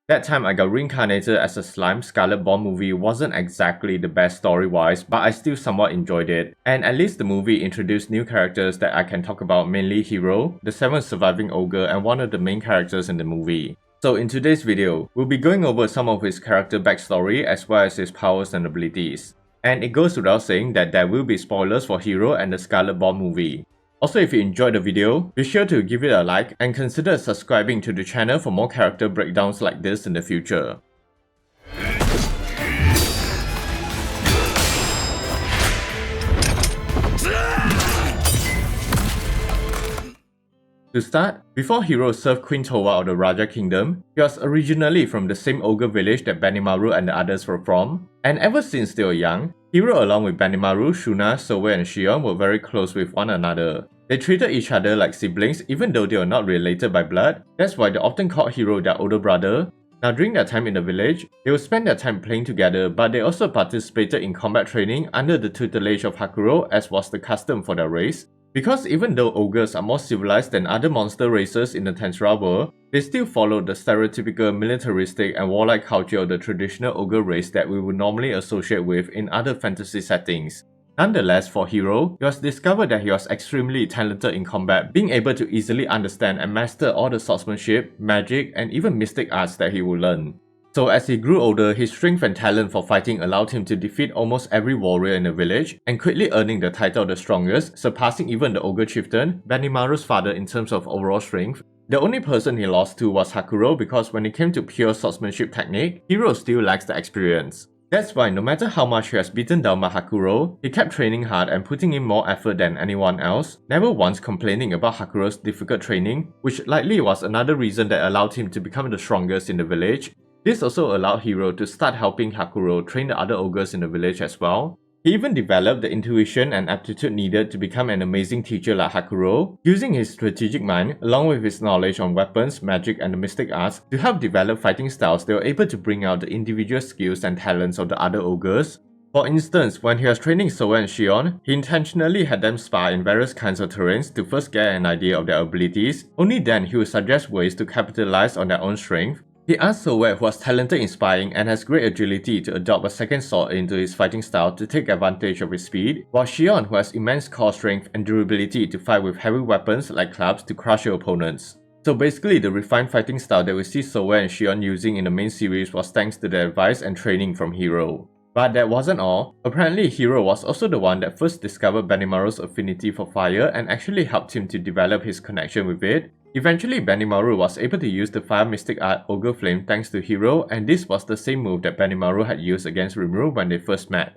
That time I got reincarnated as a slime. Scarlet Bond movie wasn't exactly the best story-wise, but I still somewhat enjoyed it. And at least the movie introduced new characters that I can talk about, mainly Hiiro, the 7th surviving ogre and one of the main characters in the movie. So in today's video, we'll be going over some of his character backstory as well as his powers and abilities. And it goes without saying that there will be spoilers for Hiiro and the Scarlet Bond movie. Also, if you enjoyed the video, be sure to give it a like and consider subscribing to the channel for more character breakdowns like this in the future. To start, before Hiiro served Queen Towa of the Raja Kingdom, he was originally from the same ogre village that Benimaru and the others were from, and ever since they were young, Hiiro along with Benimaru, Shuna, Souei and Shion were very close with one another. They treated each other like siblings even though they were not related by blood. That's why they often called Hiiro their older brother. Now during their time in the village, they would spend their time playing together, but they also participated in combat training under the tutelage of Hakuro, as was the custom for their race. Because even though ogres are more civilized than other monster races in the Tensura world, they still follow the stereotypical militaristic and warlike culture of the traditional ogre race that we would normally associate with in other fantasy settings. Nonetheless, for Hiiro, it was discovered that he was extremely talented in combat, being able to easily understand and master all the swordsmanship, magic, and even mystic arts that he would learn. So as he grew older, his strength and talent for fighting allowed him to defeat almost every warrior in the village, and quickly earning the title of the strongest, surpassing even the ogre chieftain, Benimaru's father in terms of overall strength. The only person he lost to was Hakuro because when it came to pure swordsmanship technique, Hiiro still lacks the experience. That's why no matter how much he was beaten down by Hakuro, he kept training hard and putting in more effort than anyone else, never once complaining about Hakuro's difficult training, which likely was another reason that allowed him to become the strongest in the village. This also allowed Hiiro to start helping Hakuro train the other ogres in the village as well. He even developed the intuition and aptitude needed to become an amazing teacher like Hakuro, using his strategic mind along with his knowledge on weapons, magic and the mystic arts to help develop fighting styles that were able to bring out the individual skills and talents of the other ogres. For instance, when he was training Souei and Shion, he intentionally had them spar in various kinds of terrains to first get an idea of their abilities. Only then he would suggest ways to capitalize on their own strength. He asked Souei, who was talented in spying and has great agility, to adopt a second sword into his fighting style to take advantage of his speed, while Shion, who has immense core strength and durability to fight with heavy weapons like clubs to crush your opponents. So basically, the refined fighting style that we see Souei and Shion using in the main series was thanks to the advice and training from Hiiro. But that wasn't all. Apparently, Hiiro was also the one that first discovered Benimaru's affinity for fire and actually helped him to develop his connection with it. Eventually, Benimaru was able to use the fire mystic art Ogre Flame thanks to Hiiro, and this was the same move that Benimaru had used against Rimuru when they first met.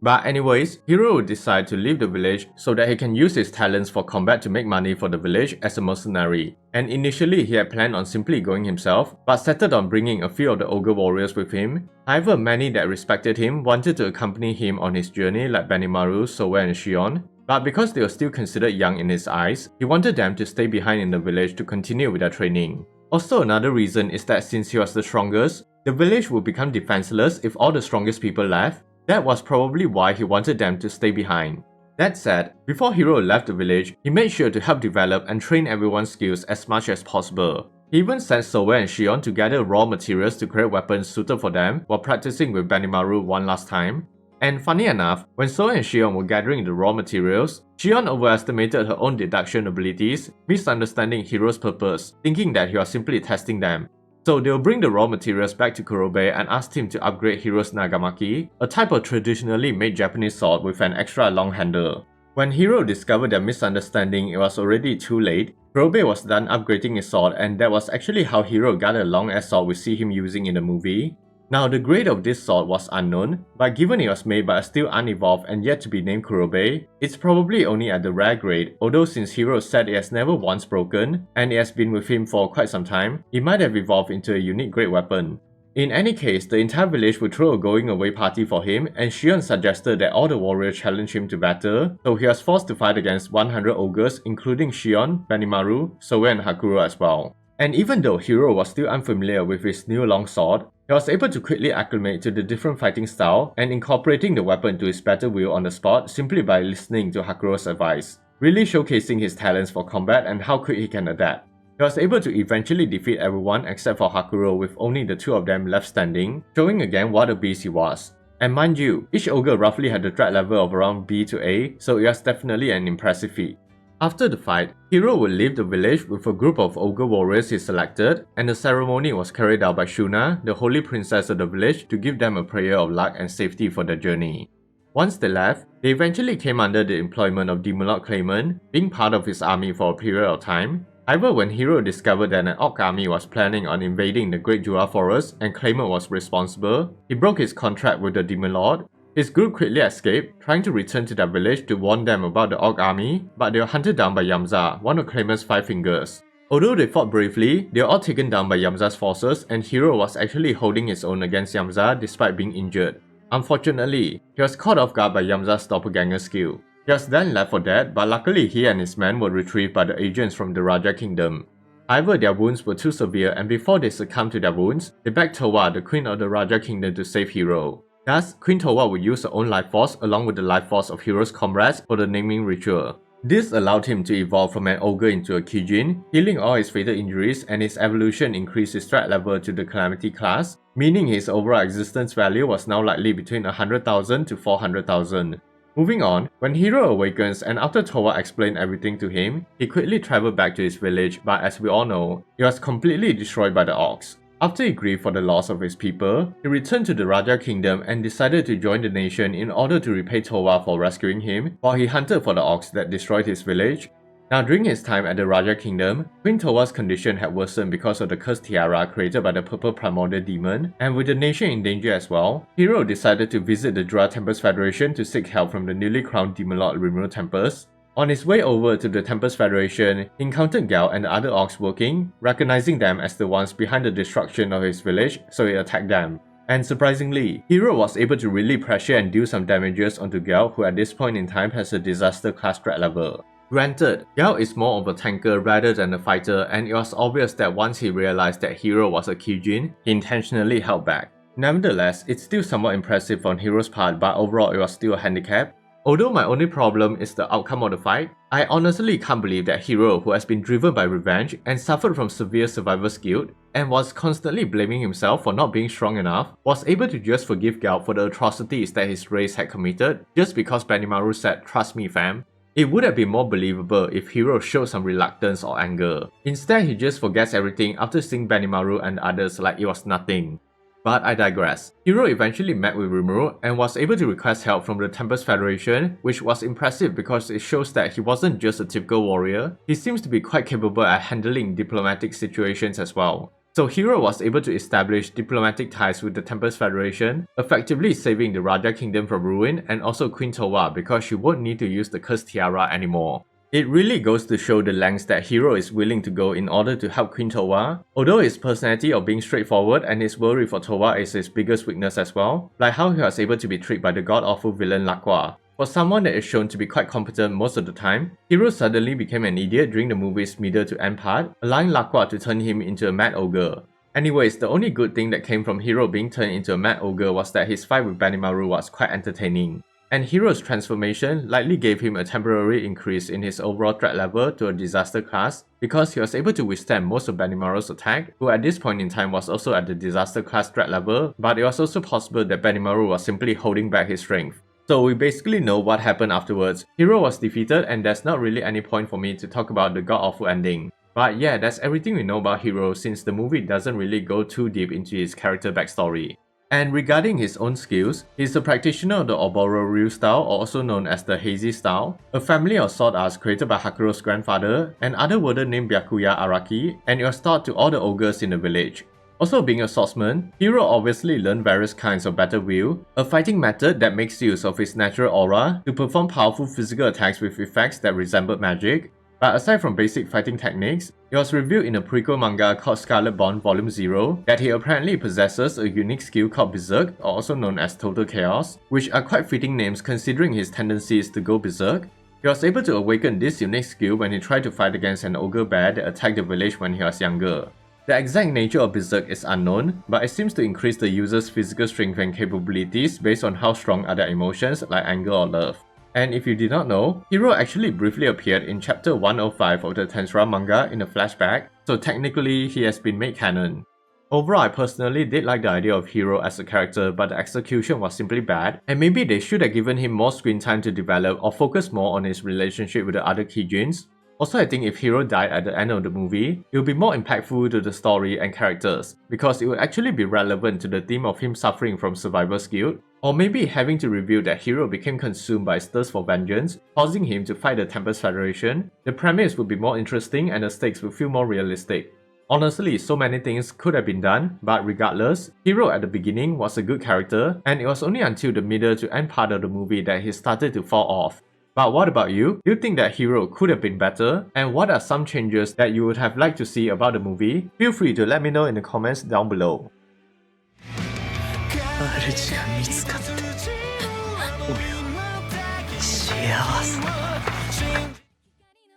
But anyways, Hiiro would decide to leave the village so that he can use his talents for combat to make money for the village as a mercenary. And initially he had planned on simply going himself, but settled on bringing a few of the ogre warriors with him. However, many that respected him wanted to accompany him on his journey like Benimaru, Souei and Shion. But because they were still considered young in his eyes, he wanted them to stay behind in the village to continue with their training. Also, another reason is that since he was the strongest, the village would become defenseless if all the strongest people left. That was probably why he wanted them to stay behind. That said, before Hiiro left the village, he made sure to help develop and train everyone's skills as much as possible. He even sent Souei and Shion to gather raw materials to create weapons suited for them while practicing with Benimaru one last time. And funny enough, when Souei and Shion were gathering the raw materials, Shion overestimated her own deduction abilities, misunderstanding Hiiro's purpose, thinking that he was simply testing them. So they'll bring the raw materials back to Kurobe and asked him to upgrade Hiiro's Nagamaki, a type of traditionally made Japanese sword with an extra long handle. When Hiiro discovered their misunderstanding, it was already too late. Kurobe was done upgrading his sword, and that was actually how Hiiro got a long-ass sword we see him using in the movie. Now, the grade of this sword was unknown, but given it was made by a still unevolved and yet to be named Kurobe, it's probably only at the rare grade, although since Hiiro said it has never once broken, and it has been with him for quite some time, it might have evolved into a unique grade weapon. In any case, the entire village would throw a going away party for him, and Shion suggested that all the warriors challenge him to battle, so he was forced to fight against 100 ogres including Shion, Benimaru, Souei and Hakuro as well. And even though Hiiro was still unfamiliar with his new long sword, he was able to quickly acclimate to the different fighting style and incorporating the weapon to his battle wheel on the spot simply by listening to Hakuro's advice, really showcasing his talents for combat and how quick he can adapt. He was able to eventually defeat everyone except for Hakuro with only the two of them left standing, showing again what a beast he was. And mind you, each ogre roughly had a threat level of around B to A, so it was definitely an impressive feat. After the fight, Hiiro would leave the village with a group of ogre warriors he selected, and the ceremony was carried out by Shuna, the holy princess of the village, to give them a prayer of luck and safety for their journey. Once they left, they eventually came under the employment of Demon Lord Claimant, being part of his army for a period of time. However, when Hiiro discovered that an orc army was planning on invading the Great Jura Forest and Claimant was responsible, he broke his contract with the Demon Lord. His group quickly escaped, trying to return to their village to warn them about the orc army, but they were hunted down by Yamza, one of Claimant's 5 fingers. Although they fought bravely, they were all taken down by Yamza's forces, and Hiiro was actually holding his own against Yamza despite being injured. Unfortunately, he was caught off guard by Yamza's doppelganger skill. He was then left for dead, but luckily he and his men were retrieved by the agents from the Raja Kingdom. However, their wounds were too severe, and before they succumbed to their wounds, they begged Towa, the queen of the Raja Kingdom, to save Hiiro. Thus, Queen Towa would use her own life force along with the life force of Hiiro's comrades for the naming ritual. This allowed him to evolve from an ogre into a Kijin, healing all his fatal injuries, and his evolution increased his threat level to the Calamity class, meaning his overall existence value was now likely between 100,000 to 400,000. Moving on, when Hiiro awakens and after Towa explained everything to him, he quickly traveled back to his village, but as we all know, it was completely destroyed by the orcs. After he grieved for the loss of his people, he returned to the Raja Kingdom and decided to join the nation in order to repay Towa for rescuing him, while he hunted for the orcs that destroyed his village. Now during his time at the Raja Kingdom, Queen Towa's condition had worsened because of the cursed tiara created by the purple primordial demon, and with the nation in danger as well, Hiiro decided to visit the Jura Tempest Federation to seek help from the newly crowned Demon Lord Rimuru Tempest. On his way over to the Tempest Federation, he encountered Gal and the other orcs working, recognizing them as the ones behind the destruction of his village, so he attacked them. And surprisingly, Hiiro was able to really pressure and deal some damages onto Gal, who at this point in time has a disaster class threat level. Granted, Gal is more of a tanker rather than a fighter, and it was obvious that once he realized that Hiiro was a Kijin, he intentionally held back. Nevertheless, it's still somewhat impressive on Hiiro's part, but overall it was still a handicap. Although my only problem is the outcome of the fight, I honestly can't believe that Hiiro, who has been driven by revenge and suffered from severe survivor's guilt, and was constantly blaming himself for not being strong enough, was able to just forgive Gal for the atrocities that his race had committed just because Benimaru said, "Trust me fam." It would have been more believable if Hiiro showed some reluctance or anger. Instead, he just forgets everything after seeing Benimaru and others like it was nothing. But I digress. Hiiro eventually met with Rimuru and was able to request help from the Tempest Federation, which was impressive because it shows that he wasn't just a typical warrior, he seems to be quite capable at handling diplomatic situations as well. So Hiiro was able to establish diplomatic ties with the Tempest Federation, effectively saving the Raja Kingdom from ruin and also Queen Towa because she won't need to use the cursed tiara anymore. It really goes to show the lengths that Hiiro is willing to go in order to help Queen Towa, although his personality of being straightforward and his worry for Towa is his biggest weakness as well, like how he was able to be tricked by the god-awful villain Laqua. For someone that is shown to be quite competent most of the time, Hiiro suddenly became an idiot during the movie's middle to end part, allowing Laqua to turn him into a Mad Ogre. Anyways, the only good thing that came from Hiiro being turned into a Mad Ogre was that his fight with Benimaru was quite entertaining. And Hiiro's transformation likely gave him a temporary increase in his overall threat level to a disaster class because he was able to withstand most of Benimaru's attack, who at this point in time was also at the disaster class threat level, but it was also possible that Benimaru was simply holding back his strength. So we basically know what happened afterwards. Hiiro was defeated and there's not really any point for me to talk about the god-awful ending. But yeah, that's everything we know about Hiiro since the movie doesn't really go too deep into his character backstory. And regarding his own skills, he's a practitioner of the Oboro Ryu style, or also known as the Hazy style, a family of sword arts created by Hakuro's grandfather, an otherworlder named Byakuya Araki, and it was taught to all the ogres in the village. Also being a swordsman, Hiiro obviously learned various kinds of battle wheel, a fighting method that makes use of his natural aura to perform powerful physical attacks with effects that resembled magic. But aside from basic fighting techniques, it was revealed in a prequel manga called Scarlet Bond Volume 0 that he apparently possesses a unique skill called Berserk, or also known as Total Chaos, which are quite fitting names considering his tendencies to go berserk. He was able to awaken this unique skill when he tried to fight against an ogre bear that attacked the village when he was younger. The exact nature of Berserk is unknown, but it seems to increase the user's physical strength and capabilities based on how strong are their emotions like anger or love. And if you did not know, Hiro actually briefly appeared in chapter 105 of the Tensura manga in a flashback, so technically he has been made canon. Overall, I personally did like the idea of Hiro as a character, but the execution was simply bad, and maybe they should have given him more screen time to develop or focus more on his relationship with the other Kijins. Also, I think if Hiro died at the end of the movie, it would be more impactful to the story and characters, because it would actually be relevant to the theme of him suffering from survivor's guilt, or maybe having to reveal that Hiro became consumed by his thirst for vengeance, causing him to fight the Tempest Federation. The premise would be more interesting and the stakes would feel more realistic. Honestly, so many things could have been done, but regardless, Hiro at the beginning was a good character, and it was only until the middle to end part of the movie that he started to fall off. But what about you? Do you think that Hiro could have been better? And what are some changes that you would have liked to see about the movie? Feel free to let me know in the comments down below.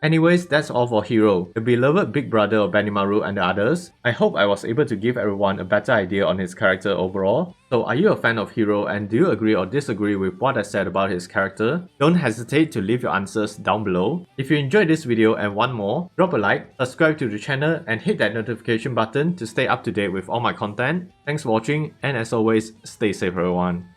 Anyways, that's all for Hiro, the beloved Big Brother of Benimaru and the others. I hope I was able to give everyone a better idea on his character overall. So are you a fan of Hiro and do you agree or disagree with what I said about his character? Don't hesitate to leave your answers down below. If you enjoyed this video and want more, drop a like, subscribe to the channel and hit that notification button to stay up to date with all my content. Thanks for watching and as always, stay safe everyone.